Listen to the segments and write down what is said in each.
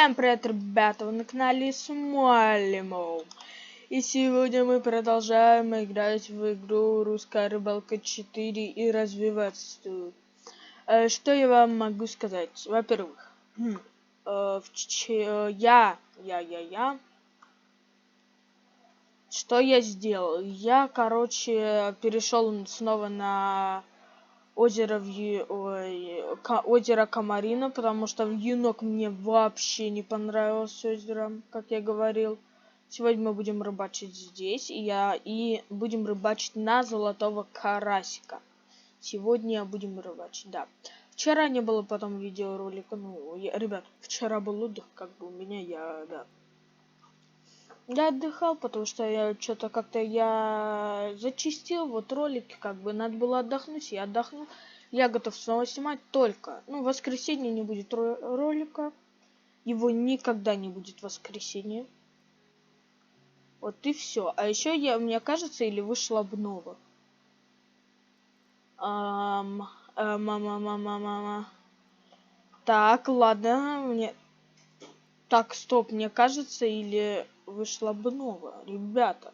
Всем привет, ребята, вы на канале Смайлимоу. И сегодня мы продолжаем играть в игру Русская Рыбалка 4 и развиваться. Что я вам могу сказать? Во-первых, что я сделал? Я, перешел снова на озеро озеро Комарина, потому что в Юнок мне вообще не понравилось озеро, как я говорил. Сегодня мы будем рыбачить здесь, и будем рыбачить на золотого карасика. Сегодня будем рыбачить, да. Вчера не было потом видеоролика, ребят, вчера был отдых, как бы у меня, Я отдыхал, потому что я зачистил вот ролики, как бы надо было отдохнуть, я отдохнул. Я готов снова снимать, только, в воскресенье не будет ролика, его никогда не будет в воскресенье. Вот и все. А еще мне кажется, или вышла обнова. Так, ладно, Так, стоп, мне кажется, или вышла обнова, ребята.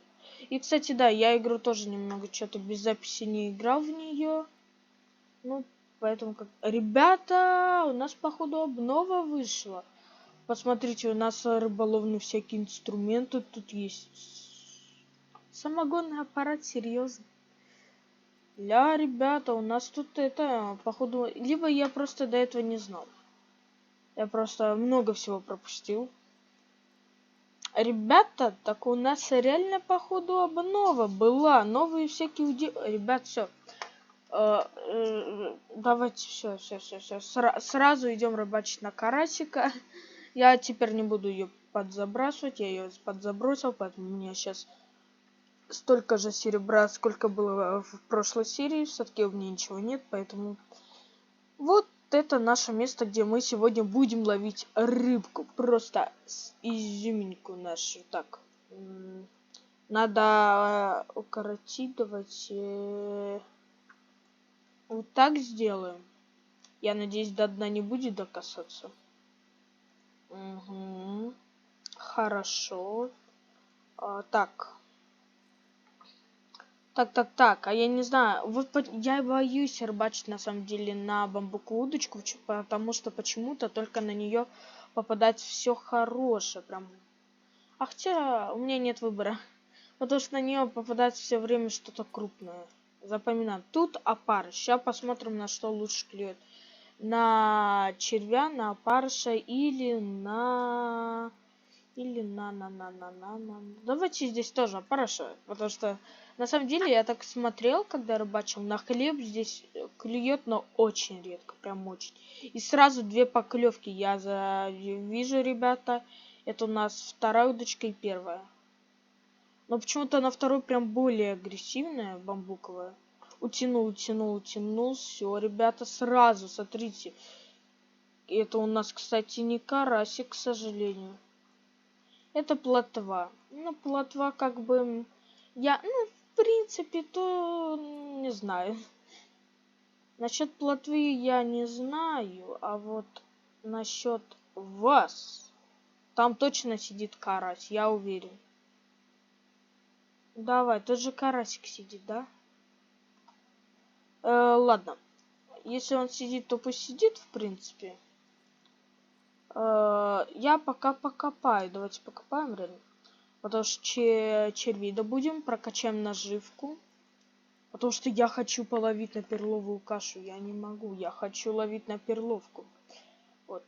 И, кстати, да, я игру тоже немного что-то без записи не играл в нее. Поэтому Ребята, у нас, походу, обнова вышла. Посмотрите, у нас рыболовные всякие инструменты. Тут есть самогонный аппарат, серьезно. Ребята, у нас тут походу... Либо я просто до этого не знал. Я просто много всего пропустил. Ребята, так у нас реально, походу, обнова была. Новые всякие Ребят, все. Давайте все. Сразу идем рыбачить на карасика. Я теперь не буду ее подзабрасывать. Я ее подзабросил, поэтому у меня сейчас столько же серебра, сколько было в прошлой серии. Все-таки у меня ничего нет, поэтому... Вот это наше место, где мы сегодня будем ловить рыбку. Просто изюминку нашу. Так. Надо укоротить. Давайте... Вот так сделаем. Я надеюсь, до дна не будет докасаться. Угу. Хорошо. Так. Так. А я не знаю. Я боюсь рыбачить на самом деле на бамбуковую удочку, потому что почему-то только на нее попадать все хорошее. Прям. Хотя у меня нет выбора. Потому что на нее попадает все время что-то крупное. Запоминаем. Тут опарыш. Сейчас посмотрим, на что лучше клюет. На червя, на опарыша или на... Давайте здесь тоже опарыша. Потому что на самом деле я так смотрел, когда рыбачил. На хлеб здесь клюет, но очень редко. Прям очень. И сразу две поклевки я вижу, ребята. Это у нас вторая удочка и первая. Но почему-то на второй прям более агрессивная, бамбуковая. Утянул. Все, ребята, сразу, смотрите. Это у нас, кстати, не карасик, к сожалению. Это плотва. Плотва как бы... в принципе, то не знаю. Насчет плотвы я не знаю, а вот насчет вас. Там точно сидит карась, я уверен. Давай, тот же карасик сидит, да? Ладно. Если он сидит, то пусть сидит, в принципе. Я пока покопаю. Давайте покопаем, реально. Потому что червей добудем, прокачаем наживку. Потому что я хочу половить на перловую кашу. Я не могу. Я хочу ловить на перловку. Вот.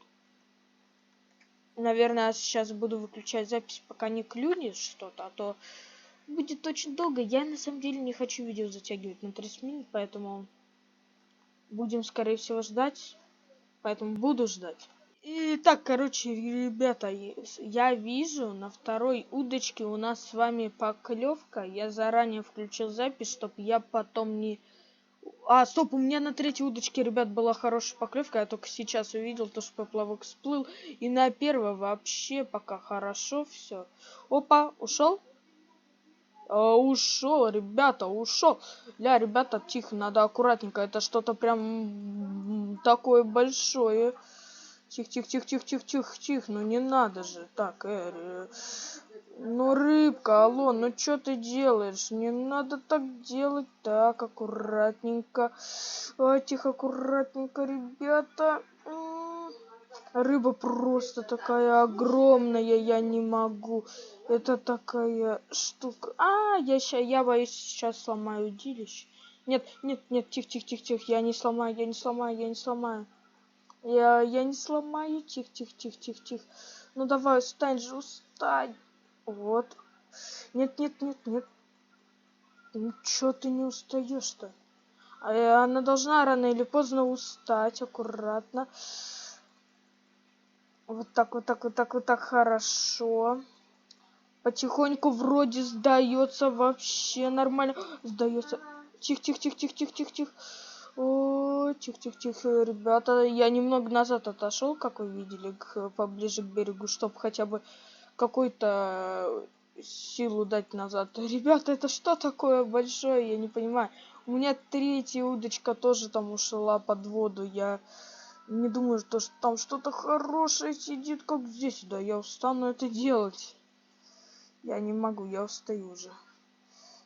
Наверное, я сейчас буду выключать запись, пока не клюнет что-то, а то будет очень долго. Я на самом деле не хочу видео затягивать на 30 минут, поэтому будем, скорее всего, ждать. Поэтому буду ждать. Итак, ребята, я вижу на второй удочке у нас с вами поклевка. Я заранее включил запись, чтобы я потом не... Стоп, у меня на третьей удочке, ребят, была хорошая поклевка. Я только сейчас увидел то, что поплавок всплыл. И на первой вообще пока хорошо все. Опа, ушел? Ушел, ребята, ушел. Ребята, тихо, надо аккуратненько. Это что-то прям такое большое. Тихо. Ну не надо же. Так, ну, рыбка, алло, ну что ты делаешь? Не надо так делать. Так, аккуратненько. Тихо, аккуратненько, ребята. Рыба просто такая огромная, я не могу. Это такая штука. Я боюсь, сейчас сломаю удилище. Нет, тихо. Я не сломаю. Я не сломаю. Тихо. Ну давай, устань же, устань. Вот. Нет. Ну чё ты не устаешь-то? Она должна рано или поздно устать, аккуратно. Вот так, хорошо. Потихоньку вроде сдается, вообще нормально. Сдается. Тихо. Тихо, ребята. Я немного назад отошел, как вы видели, поближе к берегу, чтобы хотя бы какой-то силу дать назад. Ребята, это что такое большое? Я не понимаю. У меня третья удочка тоже там ушла под воду. Я не думаю, что там что-то хорошее сидит, как здесь. Да, я устану это делать. Я не могу, я устаю уже.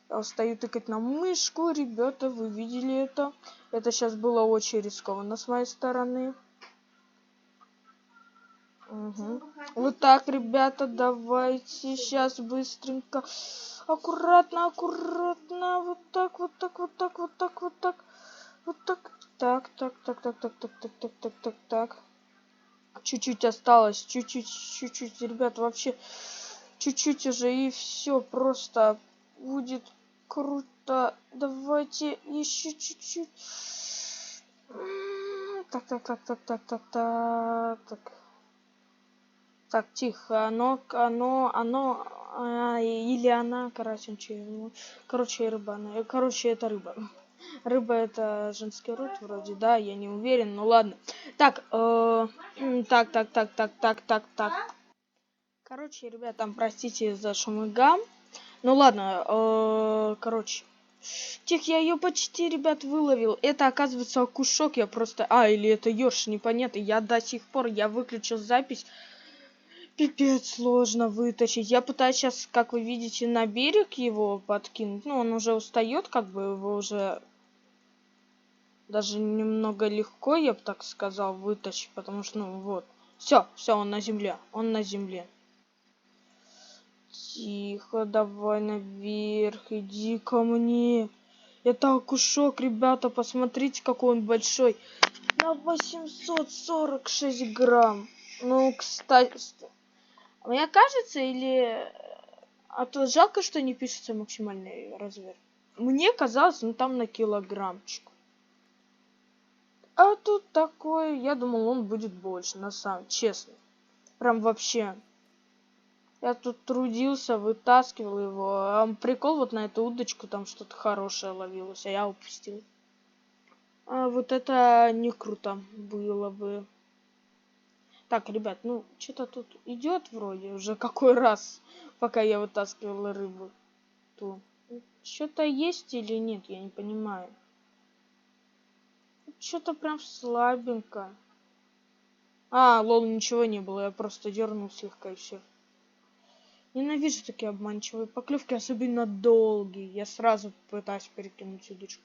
Я устаю тыкать на мышку, ребята, вы видели это? Это сейчас было очень рискованно с моей стороны. Угу. Вот так, ребята, давайте сейчас быстренько. Аккуратно. Вот так. Так. Чуть-чуть осталось, чуть-чуть, ребят, вообще чуть-чуть уже и все просто будет круто. Давайте еще чуть-чуть. Так, тихо, или она, короче, рыба, это рыба. Рыба это женский род вроде, да, я не уверен, ну ладно. Так, так. Короче, ребят, там простите за шум и гам. Ну ладно, короче. Тих, я ее почти, ребят, выловил. Это, оказывается, окушок, я просто... или это ёрш, непонятно. Я до сих пор, выключил запись. Пипец, сложно вытащить. Я пытаюсь сейчас, как вы видите, на берег его подкинуть. Ну, он уже устает, как бы его уже даже немного легко, я бы так сказал, вытащить, потому что, ну, вот. Все, он на земле. Тихо, давай наверх, иди ко мне. Это окушок, ребята, посмотрите, какой он большой. На 846 грамм. Ну, кстати, мне кажется, или... А то жалко, что не пишется максимальный размер. Мне казалось, ну там на килограммчик. А тут такой, я думал, он будет больше, на самом, честно. Прям вообще. Я тут трудился, вытаскивал его. А прикол, вот на эту удочку там что-то хорошее ловилось, а я упустил. А вот это не круто было бы. Так, ребят, ну, что-то тут идет вроде уже какой раз, пока я вытаскивала рыбу. Что-то есть или нет, я не понимаю. Что-то прям слабенько. Лол, ничего не было, я просто дернул слегка и все. Ненавижу такие обманчивые поклевки, особенно долгие. Я сразу пытаюсь перекинуть удочку.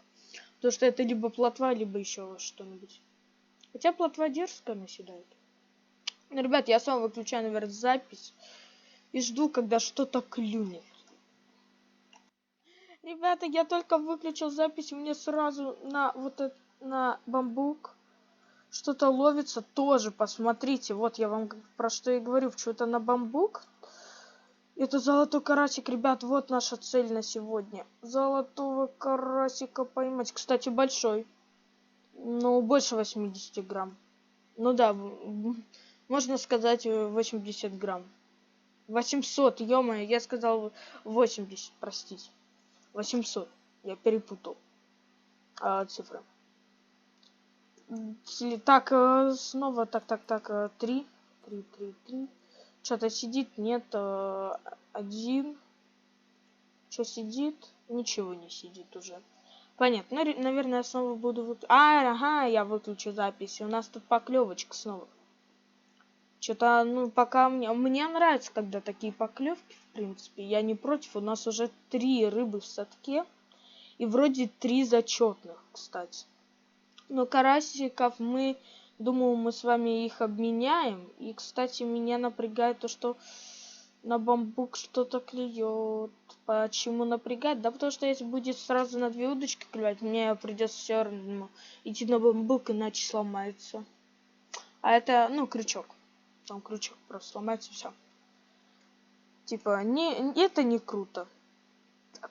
Потому что это либо плотва, либо еще что-нибудь. Хотя плотва дерзко наседает. Ну, ребят, я снова выключаю, наверное, запись. И жду, когда что-то клюнет. Ребята, я только выключил запись, мне сразу на бамбук что-то ловится тоже. Посмотрите, вот я вам про что и говорю, что-то на бамбук. Это золотой карасик, ребят, вот наша цель на сегодня. Золотого карасика поймать. Кстати, большой. Ну, больше 80 грамм. Ну да, можно сказать 80 грамм. 800, ё-моё, я сказал 80, простите. 800, я перепутал цифры. Так, снова, так, 3. Что-то сидит, нет, 1. Что сидит? Ничего не сидит уже. Понятно, наверное, я снова буду... я выключу запись. У нас тут поклевочка снова. Что-то, ну, пока мне нравится, когда такие поклевки, в принципе. Я не против. У нас уже 3 рыбы в садке. И вроде 3 зачетных, кстати. Но карасиков думаю, мы с вами их обменяем. И, кстати, меня напрягает то, что на бамбук что-то клюет. Почему напрягает? Да потому что если будет сразу на 2 удочки клевать, мне придется все равно идти на бамбук, иначе сломается. А это, ну, крючок. Там крючок просто сломается, все. Типа, это не круто.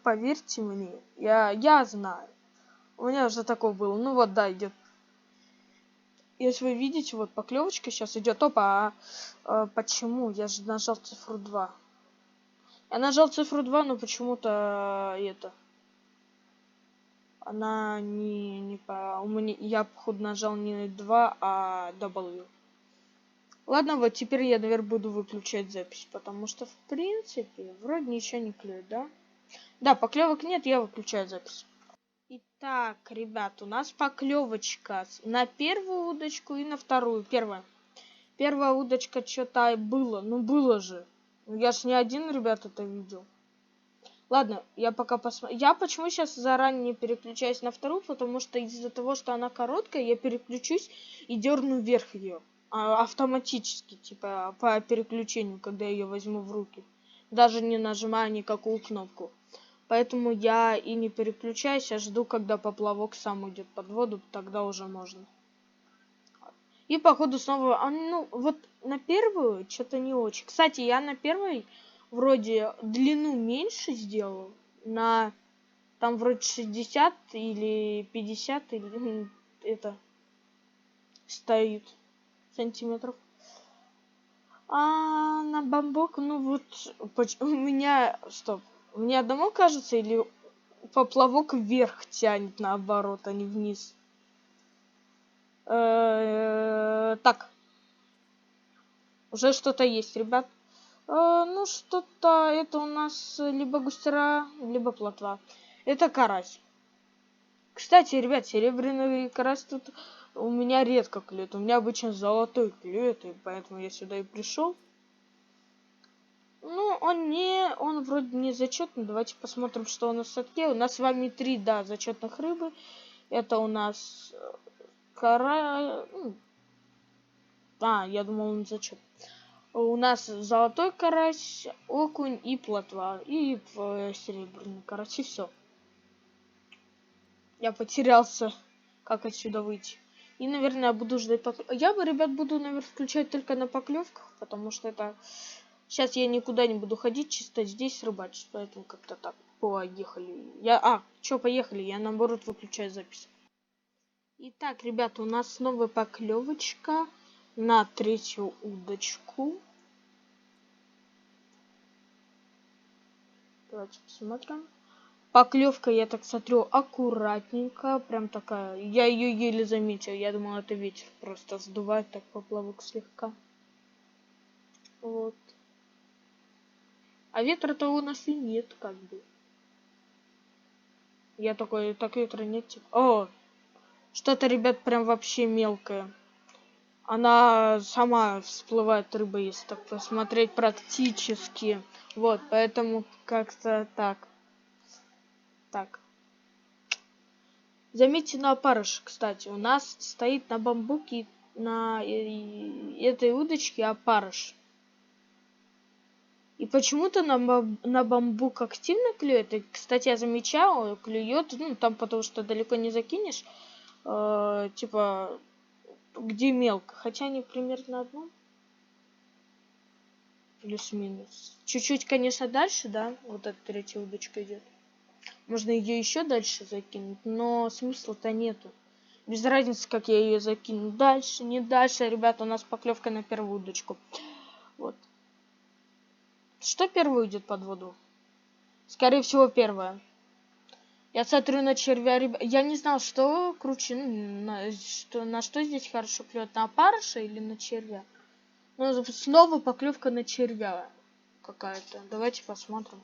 Поверьте мне, я знаю. У меня уже такое было. Ну вот, да, идет. Если вы видите, вот поклевочка сейчас идет. Опа, почему? Я же нажал цифру 2. Я нажал цифру 2, но почему-то это. Она не по. У меня, я, походу, нажал не 2, а W. Ладно, вот теперь я, наверное, буду выключать запись, потому что, в принципе, вроде ничего не клюет, да? Да, поклевок нет, я выключаю запись. Итак, ребят, у нас поклевочка на первую удочку и на вторую. Первая удочка что-то было, ну было же. Я ж не один, ребят, это видел. Ладно, я пока посмотрю. Я почему сейчас заранее не переключаюсь на вторую, потому что из-за того, что она короткая, я переключусь и дерну вверх ее. Автоматически, типа по переключению, когда я ее возьму в руки. Даже не нажимая никакую кнопку. Поэтому я и не переключаюсь, а жду, когда поплавок сам уйдет под воду, тогда уже можно. И походу снова, ну вот на первую что-то не очень. Кстати, я на первой вроде длину меньше сделал, на там вроде 60 или 50 или это стоит сантиметров. А на бамбук, ну вот у меня, стоп, мне одному кажется, или поплавок вверх тянет наоборот, а не вниз. Так. Уже что-то есть, ребят. Ну, что-то это у нас либо густера, либо плотва. Это карась. Кстати, ребят, серебряный карась тут у меня редко клюет. У меня обычно золотой клюет, и поэтому я сюда и пришел. Ну, он вроде не зачетный. Давайте посмотрим, что у нас в садке. У нас с вами 3, да, зачетных рыбы. Это у нас кара... я думал, он зачет. У нас золотой карась, окунь и плотва. И серебряный карась, и все. Я потерялся, как отсюда выйти. И, наверное, я буду ждать Я бы, ребят, буду, наверное, включать только на поклевках, потому что это... Сейчас я никуда не буду ходить, чисто здесь рыбачить, поэтому как-то так. Поехали. Поехали? Я, наоборот, выключаю запись. Итак, ребята, у нас снова поклевочка на 3-ю удочку. Давайте посмотрим. Поклевка, я так смотрю, аккуратненько. Прям такая. Я ее еле заметил. Я думал, это ветер просто сдувает так поплавок слегка. Вот. А ветра-то у нас и нет, как бы. Я такой, так ветра нет, типа. О! Что-то, ребят, прям вообще мелкое. Она сама всплывает, рыба, если так посмотреть практически. Вот, поэтому как-то так. Так. Заметьте на опарыш, кстати. У нас стоит на бамбуке на этой удочке опарыш. И почему-то на бамбук активно клюет. И, кстати, я замечал, клюет, ну, там потому что далеко не закинешь. Типа, где мелко. Хотя они примерно одно. Плюс-минус. Чуть-чуть, конечно, дальше, да, вот эта 3-я удочка идет. Можно ее еще дальше закинуть, но смысла-то нету. Без разницы, как я ее закину. Дальше, не дальше. Ребята, у нас поклевка на первую удочку. Вот. Что первое идет под воду? Скорее всего, первое. Я смотрю на червя, ребят. Я не знал, что круче, на что здесь хорошо клюет. На опарыша или на червя? Ну, снова поклевка на червя какая-то. Давайте посмотрим.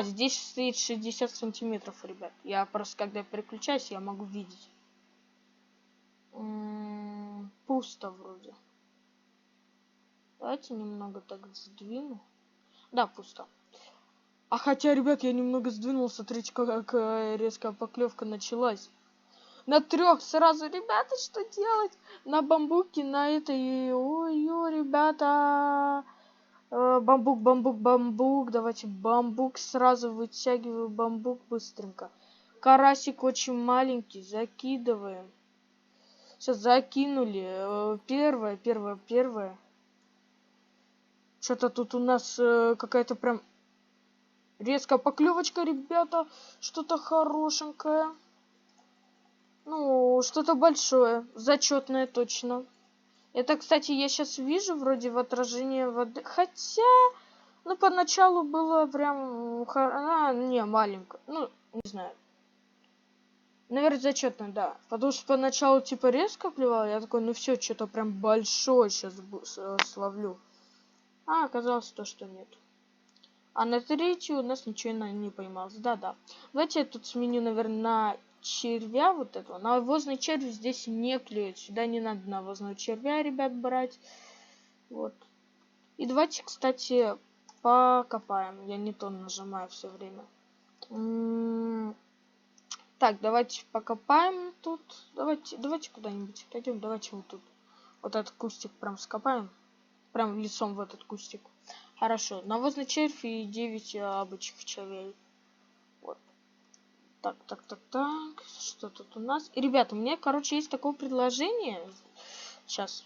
Здесь стоит 60 сантиметров, ребят. Я просто, когда переключаюсь, я могу видеть. Пусто вроде. Давайте немного так сдвину. Да, пусто. А хотя, ребят, я немного сдвинул. Смотрите, как резкая поклевка началась. На 3 сразу, ребята, что делать? На бамбуке, на этой... Ой-ой, ребята. Бамбук, бамбук, бамбук. Давайте бамбук сразу вытягиваю. Бамбук быстренько. Карасик очень маленький. Закидываем. Сейчас закинули. Первое. Что-то тут у нас какая-то прям резкая поклевочка, ребята. Что-то хорошенькое. Ну, что-то большое. Зачетное точно. Это, кстати, я сейчас вижу вроде в отражении воды. Хотя, ну, поначалу было прям... не, маленько. Ну, не знаю. Наверное, зачетно, да. Потому что поначалу, типа, резко клевало. Я такой, ну все, что-то прям большое сейчас словлю. А оказалось то, что нет. А на 3 у нас ничего не поймалось. Да-да. Давайте я тут сменю, наверное, на червя вот этого. Навозный червь здесь не клюет. Сюда не надо навозного червя, ребят, брать. Вот. И давайте, кстати, покопаем. Я не то нажимаю все время. Так, давайте покопаем тут. Давайте куда-нибудь пойдем. Давайте вот тут. Вот этот кустик прям скопаем. Прям лицом в этот кустик. Хорошо. Навозный червь и 9 обычных червей. Вот. Так. Что тут у нас? И, ребята, у меня, короче, есть такое предложение. Сейчас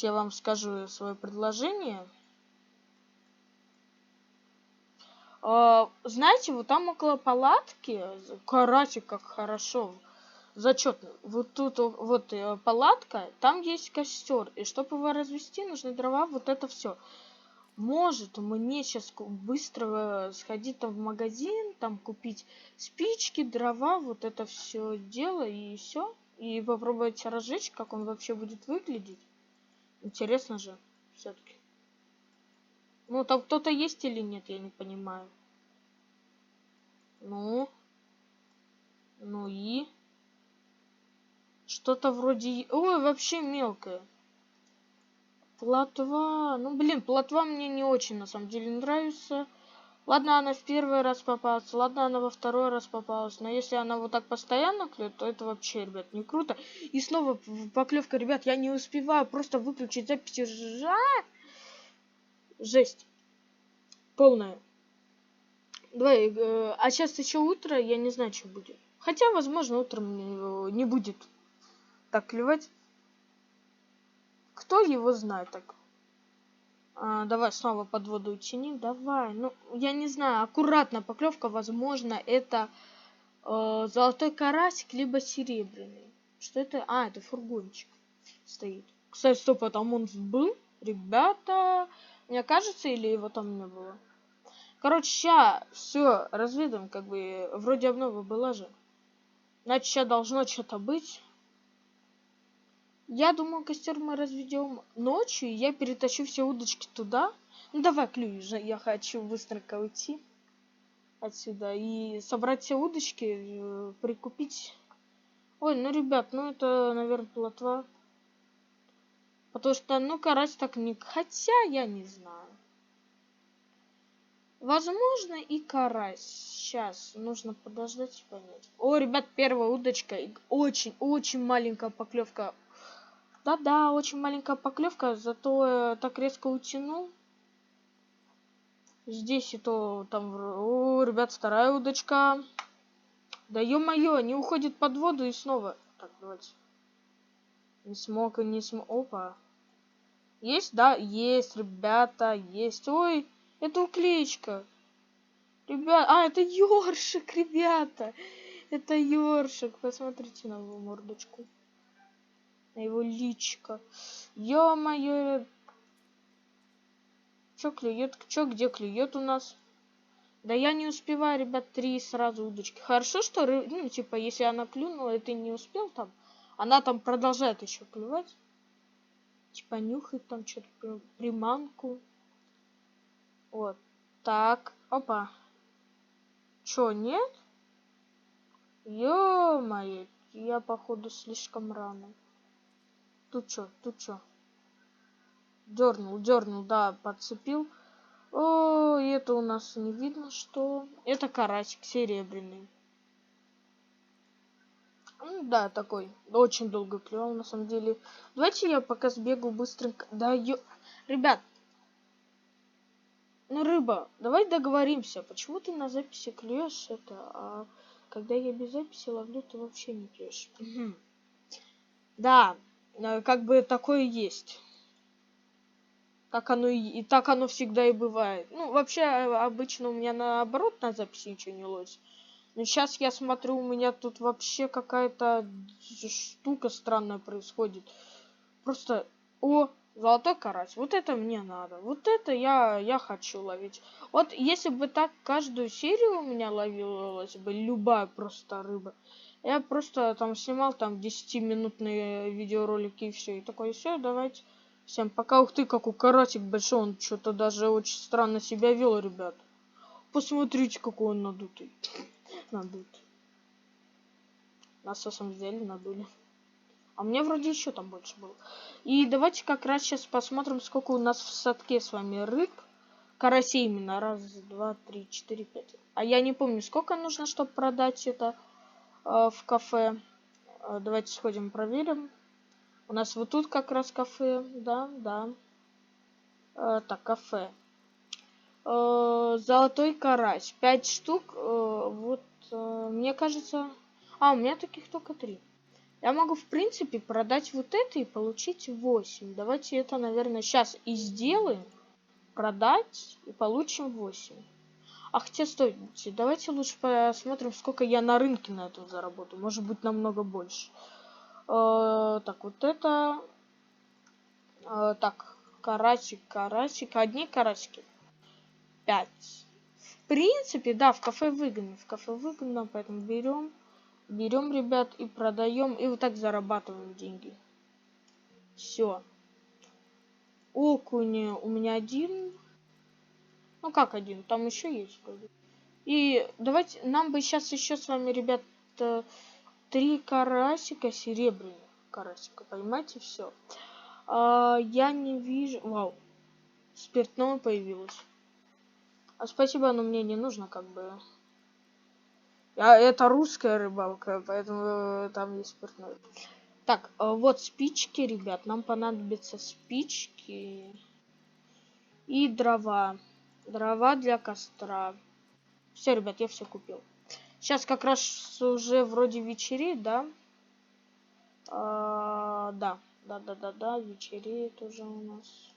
я вам скажу свое предложение. Знаете, вот там около палатки, карасик как хорошо, зачетно. Вот тут вот палатка, там есть костер. И чтобы его развести, нужны дрова, вот это все. Может мне сейчас быстро сходить там в магазин, там купить спички, дрова, вот это все дело и все. И попробовать разжечь, как он вообще будет выглядеть. Интересно же, все-таки. Ну, там кто-то есть или нет, я не понимаю. Ну и... Что-то вроде... Ой, вообще мелкое. Плотва. Ну, блин, плотва мне не очень, на самом деле, нравится. Ладно, она в первый раз попалась, ладно, она во второй раз попалась. Но если она вот так постоянно клюет, то это вообще, ребят, не круто. И снова поклевка, ребят, я не успеваю просто выключить запись. Жесть. Полная. Давай, а сейчас еще утро, я не знаю, что будет. Хотя, возможно, утром не будет так клевать. Кто его знает так? Давай снова под воду утяни. Давай. Ну, я не знаю. Аккуратно поклевка. Возможно, это золотой карасик, либо серебряный. Что это? Это фургончик стоит. Кстати, стоп, а там он был? Ребята, мне кажется, или его там не было? Короче, сейчас все разведаем, как бы, вроде обнова была же. Значит, сейчас должно что-то быть. Я думаю, костер мы разведем ночью, и я перетащу все удочки туда. Ну давай, клюй уже, я хочу быстренько уйти отсюда и собрать все удочки, прикупить. Ой, ну, ребят, ну это, наверное, плотва. Потому что, ну, карась так не... Хотя, я не знаю. Возможно, и карась. Сейчас нужно подождать и понять. О, ребят, первая удочка. Очень маленькая поклевка. Да-да, очень маленькая поклевка, зато так резко утянул. Здесь и то там... О, ребят, вторая удочка. Да ё-моё, не уходит под воду и снова. Так, давайте. Не смог. Опа. Есть, да? Есть, ребята, есть. Ой, это уклеечка. Ребят, это ёршик, ребята. Это ёршик. Посмотрите на его мордочку. На его личико. Ё-моё. Чё клюет? Где клюет у нас? Да я не успеваю, ребят, 3 сразу удочки. Хорошо, что, ну, типа, если она клюнула, и ты не успел там, она там продолжает еще клювать. Типа, нюхает там что-то, приманку. Вот. Так, опа. Чё, нет? Ё-моё, я, походу, слишком рано. Тут чё? Дернул, да, подцепил. О, и это у нас не видно, что... Это карасик серебряный. Ну, да, такой. Очень долго клевал, на самом деле. Давайте я пока сбегу быстренько. Да, ребят, ну, рыба, давай договоримся. Почему ты на записи клюешь это, а когда я без записи ловлю, ты вообще не клюешь? Угу. Да, как бы такое есть. Так оно и так оно всегда и бывает. Ну, вообще, обычно у меня наоборот на записи ничего не ловится. Но сейчас я смотрю, у меня тут вообще какая-то штука странная происходит. Просто, золотой карась, вот это мне надо. Вот это я хочу ловить. Вот если бы так каждую серию у меня ловилась бы любая просто рыба, я просто там снимал там 10-минутные видеоролики и все. И такой, все, давайте. Всем пока. Ух ты, какой карасик большой. Он что-то даже очень странно себя вел, ребят. Посмотрите, какой он надутый. Надутый. Насосом взяли, надули. А мне вроде еще там больше было. И давайте как раз сейчас посмотрим, сколько у нас в садке с вами рыб. Карасей именно. Раз, два, три, четыре, пять. А я не помню, сколько нужно, чтобы продать это в кафе. Давайте сходим, проверим. У нас вот тут как раз кафе. Да, да. Так, кафе. Золотой карась. 5 штук. Вот, мне кажется... у меня таких только 3. Я могу, в принципе, продать вот это и получить 8. Давайте это, наверное, сейчас и сделаем. Продать и получим 8. А хотя, стойте, давайте лучше посмотрим, сколько я на рынке на этом заработаю. Может быть, намного больше. Так, вот это... Так, карасик. Одни карасики. 5. В принципе, да, в кафе выгодно, поэтому берем, ребят, и продаем, и вот так зарабатываем деньги. Все. Окунь у меня 1. Ну как 1? Там еще есть вроде. И давайте, нам бы сейчас еще с вами, ребят, 3 карасика серебряных. Карасика, понимаете, все. Я не вижу... Вау. Спиртное появилось. А спасибо, оно мне не нужно, как бы. Это русская рыбалка, поэтому там есть спиртное. Так, вот спички, ребят. Нам понадобятся спички и дрова. Дрова для костра. Все, ребят, я все купил. Сейчас как раз уже вроде вечереет, да? Да, вечереет уже у нас.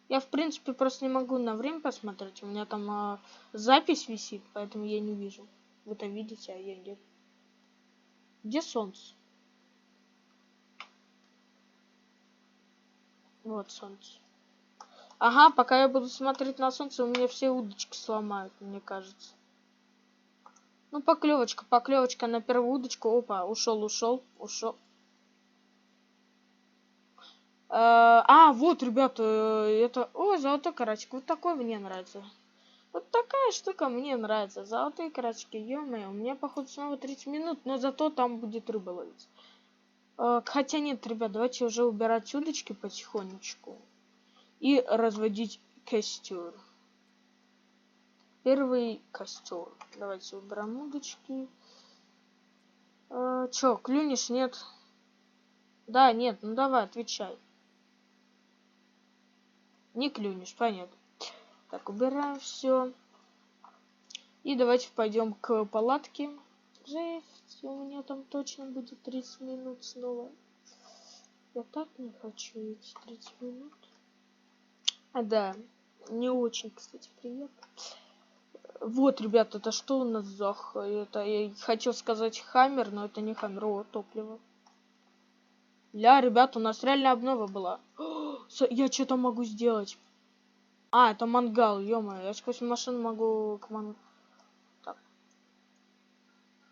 Я, в принципе, просто не могу на время посмотреть. У меня там запись висит, поэтому я не вижу. Вы-то видите, а я нет. Где солнце? Вот солнце. Ага, пока я буду смотреть на солнце, у меня все удочки сломают, мне кажется. Ну, поклевочка на первую удочку. Опа, ушел. Вот, ребята, это... золотой карасик. Вот такой мне нравится. Вот такая штука мне нравится. Золотые карасики, ё-моё. У меня, походу, снова 30 минут, но зато там будет рыба ловиться. Хотя нет, ребят, давайте уже убирать удочки потихонечку. И разводить костер. Первый костер. Давайте уберем удочки. Чё, клюнешь? Нет? Да, нет, ну давай, отвечай. Не клюнешь, понятно. Так, убираем все. И давайте пойдем к палатке. Жесть, у меня там точно будет 30 минут снова. Я так не хочу эти 30 минут. Да, не очень, кстати, приятно. Вот, ребята, это что у нас за... Это, я хотел сказать хаммер, но это не хаммер, топливо. Ребят, у нас реально обнова была. Я что-то могу сделать. Это мангал, ё-моё. Я сквозь машину могу к Так.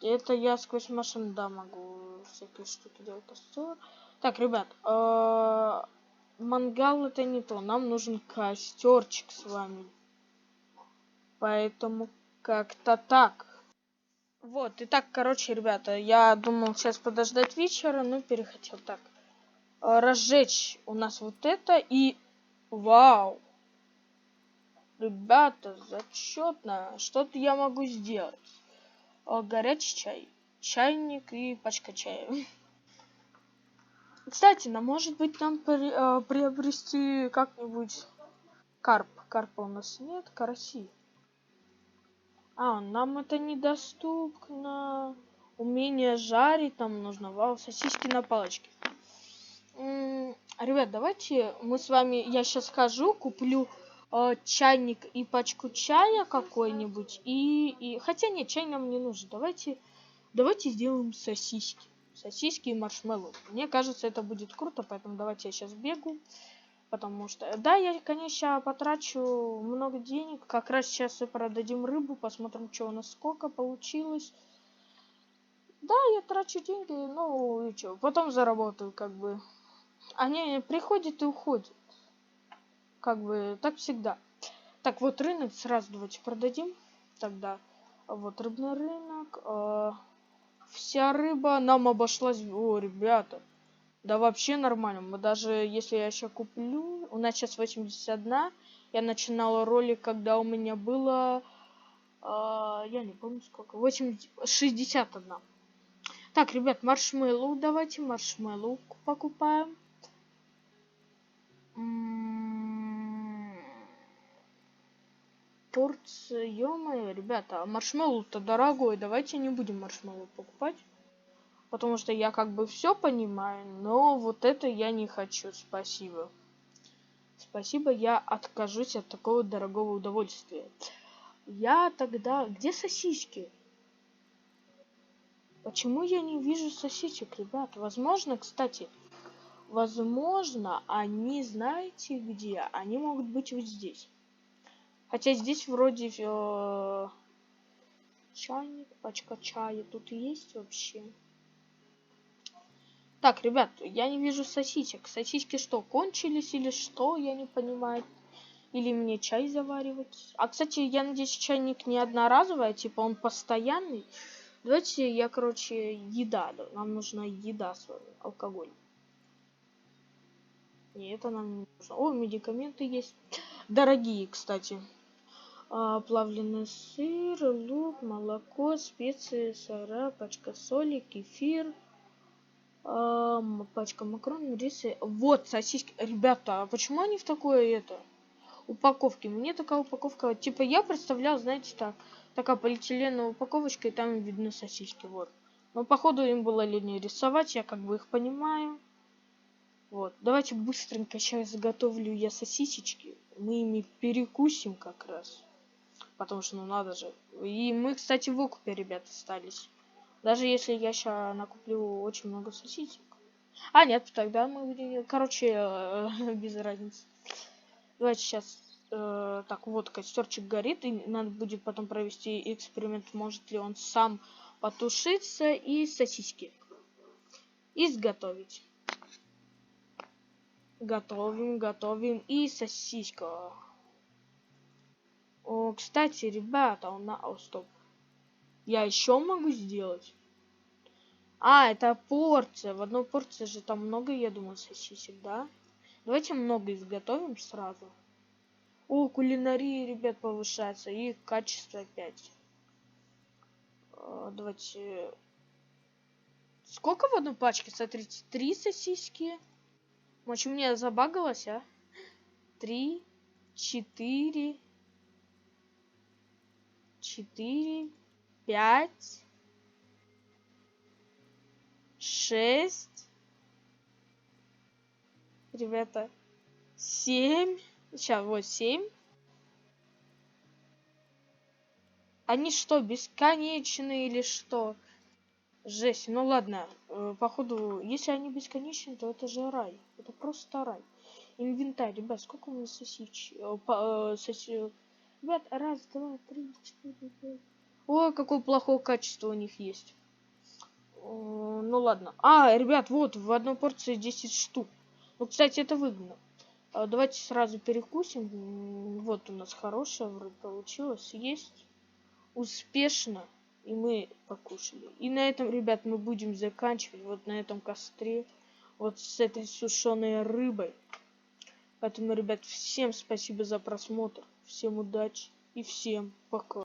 Это я сквозь машину, да, могу всякие штуки делать. Костер. Так, ребят. Мангал это не то. Нам нужен костерчик с вами. Поэтому как-то так. Вот, итак, короче, ребята, я думал сейчас подождать вечера, но перехотел так. разжечь у нас вот это и... Вау! Ребята, зачетно. Что-то я могу сделать. Горячий чай. Чайник и пачка чая. Кстати, может быть нам приобрести как-нибудь карп. Карпа у нас нет, караси. Нам это недоступно. Умение жарить нам нужно. Вау, сосиски на палочке. Ребят, давайте мы с вами... Я сейчас схожу, куплю чайник и пачку чая какой-нибудь. Хотя нет, чай нам не нужен. Давайте сделаем сосиски. Сосиски и маршмеллоу. Мне кажется, это будет круто, поэтому давайте я сейчас бегу. Потому что, да, я, конечно, потрачу много денег. Как раз сейчас и продадим рыбу, посмотрим, что у нас сколько получилось. Да, я трачу деньги, ну и что, потом заработаю, как бы. Они приходят и уходят. Как бы, так всегда. Так, вот рынок сразу давайте продадим. Тогда, вот рыбный рынок. Вся рыба нам обошлась. О, ребята. Да вообще нормально. Мы даже, если я еще куплю... У нас сейчас 81. Я начинала ролик, когда у меня было... я не помню сколько. 61. Так, ребят, маршмеллоу. Давайте маршмеллоу покупаем. Порция, ё-моё, ребята, маршмеллоу-то дорогой. Давайте не будем маршмеллоу покупать. Потому что я как бы все понимаю, но вот это я не хочу. Спасибо. Спасибо, я откажусь от такого дорогого удовольствия. Я тогда... Где сосиски? Почему я не вижу сосисек, ребят? Возможно, кстати, возможно, они, знаете где? Они могут быть вот здесь. Хотя здесь вроде чайник, пачка чая тут есть вообще. Так, ребят, я не вижу сосисек. Сосиски что, кончились или что? Я не понимаю. Или мне чай заваривать? Кстати, я надеюсь, чайник не одноразовый, а типа он постоянный. Давайте я, короче, еда. Нам нужна еда с вами. Алкоголь. Не, это нам не нужно. О, медикаменты есть. Дорогие, кстати. Плавленый сыр, лук, молоко, специи, сыра, пачка соли, кефир. Пачка макарон, риса. Вот сосиски. Ребята, а почему они в такое упаковки? Мне такая упаковка, типа я представлял, знаете, такая полиэтиленовая упаковочка, и там видны сосиски, вот. Но походу им было лень рисовать, я как бы их понимаю. Вот, давайте быстренько сейчас заготовлю я сосисечки, мы ими перекусим как раз, потому что, ну надо же. И мы, кстати, в окупе, ребят, остались. Даже если я сейчас накуплю очень много сосисек. Нет, тогда мы будем... Короче, без разницы. Давайте сейчас... так, вот костерчик горит. И надо будет потом провести эксперимент, может ли он сам потушиться. И сосиски изготовить. Готовим. И сосиска. Кстати, ребята, стоп. Я еще могу сделать? Это порция. В одной порции же там много, я думаю, сосисек, да? Давайте много изготовим сразу. Кулинария, ребят, повышается. И качество опять. Давайте... Сколько в одной пачке? Смотрите, 3 сосиски. Может, у меня забагалось, 3, 4, 5, 6. Ребята, 7. Сейчас, вот 7. Они что, бесконечные или что? Жесть. Ну ладно, походу, если они бесконечны, то это же рай. Это просто рай. Инвентарь, ребят, сколько у меня Ребят, 1, 2, 3, 4, 5. Ой, какое плохое качество у них есть. Ну ладно. Ребят, вот, в одной порции 10 штук. Ну, кстати, это выгодно. Давайте сразу перекусим. Вот у нас хорошая вроде получилось. Есть. Успешно. И мы покушали. И на этом, ребят, мы будем заканчивать. Вот на этом костре. вот с этой сушеной рыбой. Поэтому, ребят, всем спасибо за просмотр, всем удачи и всем пока.